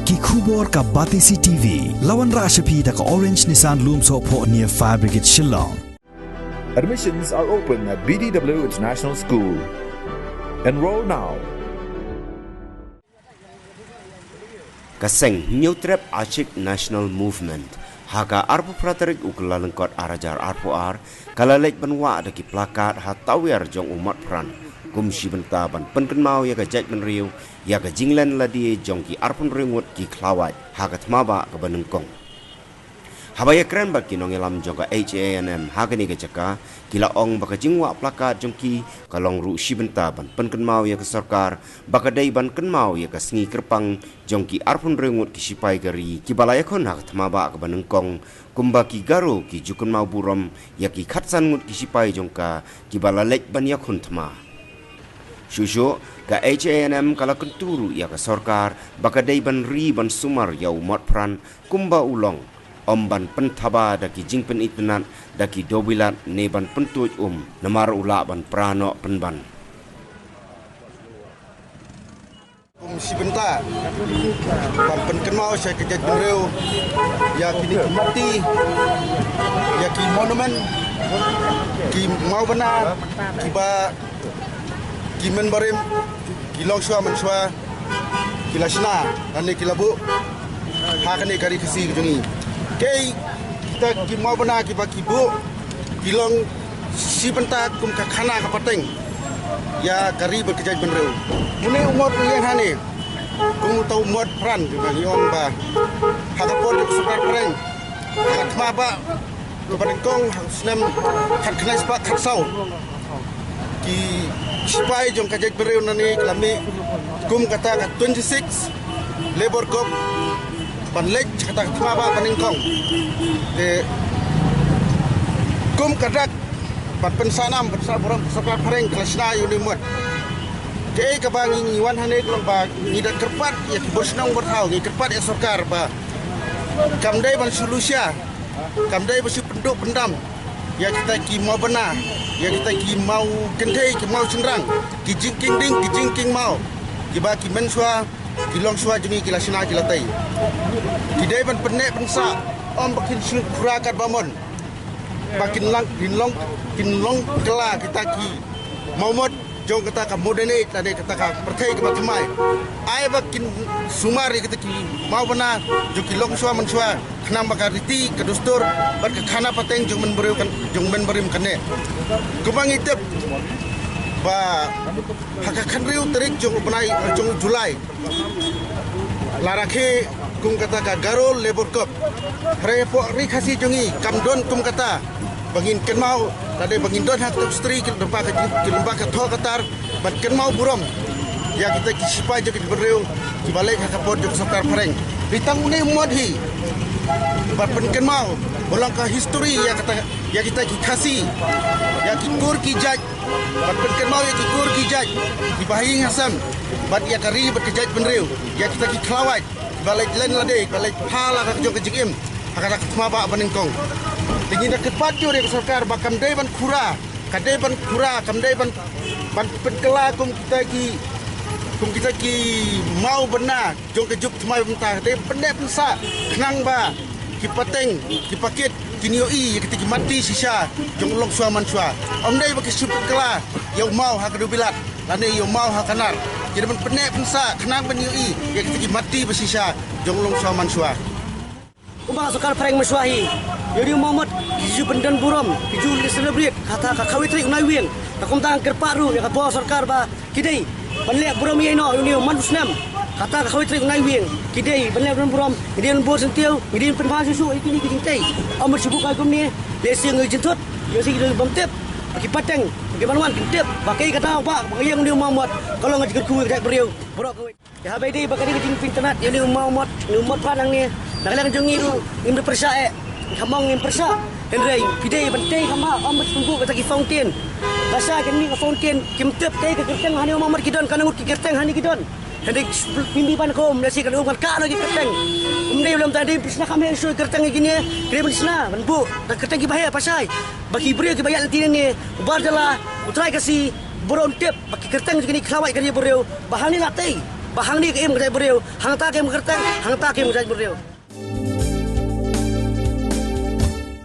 Ki khubor ka Batisi TV. Lawan Rashapi da ka Orange Nissan Lumso po near Fire Brigade Shillong. Admissions are open at BDW International School. Enroll now. Kaseng New Trap Achik National Movement. Haka arpu praterik ukelalengkot arajar arpu ar. Kalalek benwa ada ki plakat hatawir jong umat pran. Kumsi bentaban penken mau ya ka jaj menriu. Ya ka jinglen ladi jong ki arpun ringut ki klawat. Haka tmaba ke benengkong. Habaya keren baki nong elam jong ka HANM. Haka ni ka jaka. Kila ong baka jingwa plakat jong ki. Kalong ru si bentaban penken mau ya ka sarkar. Baka day ban ken mau ya ka sengi kerpang. Jong ki arpun ringut ki sipai gari. Ki balaya kon haka tmaba ke benengkong. Kumba ki garo ki jukun mau buram. Ya ki khatsan ngut ki sipai jong ka. Ki balalek ban ya kun tma. Shusho ka HANM kala kenturu ya ka sarkar baka day ban ri ban sumar ya umat pran kumba ulong omban pentaba daki jingpen itnat daki dobilat ne ban pentuj namar ula ban prano penban si benta ban penkenau saya kejat bereu ya kini mati ya ki monumen ki mau benar kiba kimen barim kilong swa menswa kilasna ane kilabu hakane kari kesi jungi kei kita ki mau bana ki bakibu kilong si benta kum ka khana ka pateng ya kari berkejaj benreu mune umur yang hane kum tau umur pran juga nion ba hakapon juk sukar preng hakma ba ko patengkong snem khat khnai spa khat sau ki sipai jong kajak bereu nani kelami kum kata 26 labor cop panlek kata kemaba paningkong de kum kadak pat pensanam besar borang sekolah pareng kelasna unimut ke kabangi ngiwan hane kelong ba ngidat kerpat ya bosnong bertau ngi kerpat ya sarkar ba kamdai ban solusia kamdai besu penduk pendam ya kita ki mau benar ya kita ki mau kentai ki mau cenderang ki jingking ding ki jingking mau ki ba ki menswa ki longswa jemi ki lasina ki latai ki dai ban penek pensa om bakin surakat bamon bakin lang kinlong kela kita ki mau mod jong kata ka modene tadi kata ka pertai ke batumai ai bakin sumari kita ki mau benar jo ki longswa menswa khnam bakariti kedustur bat ke khana pateng jong menberim kene kubang itep ba hakakan riu terik jong benai jong Julai larakhe kum kata ka garol labor cup repo ri khasi jongi kamdon kum kata bangin ken mau tadi bangin don hak stri ki lemba ka tho katar bat ken mau burom ya kita ki sipai jo ki bereu ki balik hakapon jo sarkar pareng ditang une modhi bat pen mau bolang ka history ya kita ki khasi ya ki kur ki jaj bat pen mau ya ki kur ki jaj ki bahing hasam bat ya kari bat jaj benreu ya kita ki klawat balik len lade balik phala ka jo ke jikim hakata kemaba benengkong tingin dak kepacu re sarkar bakam dai ban khura kadai ban khura kamdai ban penkela kum kita ki mau benar jong kejuk tmai bentah dai pendek pensa kenang ba ki pateng ki pakit ki nioi kita ki mati sisa jong long sua mansua om dai baki super kela yau mau ha kedubilat lane yau mau ha kanar jadi ban pendek pensa kenang ban nioi ya kita ki mati besisa jong long sua mansua Ubah sukar perang meswahi. Jadi Muhammad kiju pendan buram, kiju celebrate kata kakawit ri unai wien. Takum tang kerparu ya katua sarkar ba kidai. Banlek buram ye no uni manusnam. Kata kakawit ri unai wien. Kidai banlek buram idian bor sentiu, idian penbahas susu ikini kitai. Amr sibuk agum ni lesi ngai jentut, lesi bamtep. Bagi pateng, bagi manuan kentep, pakai kata apa, bagi yang dia Muhammad. Kalau ngaji kerku kejak beriau, borok kawit. Ya habai di bakal di internet, ini Muhammad panang ni. Nakalang jongi tu imbe persa kamong im persa henrei pidai pentai kama amat tunggu kata ki fountain basa kini ke fountain kimtep kai ke kerteng hani Muhammad kidon kana ngut ki kerteng hani kidon henrei pimbi ban kom nasi kana umar ka lagi kerteng umdai belum tadi pisna kami isu kerteng gini kire pisna ban bu kerteng ki bahaya pasai bagi beri ki bayar tin ni ubar jala utrai kasi boron tep bagi kerteng gini kelawai kari boreu bahani latai bahang ni ke im kerja beriau, hang ta ke kertang, hang ta ke kerja beriau.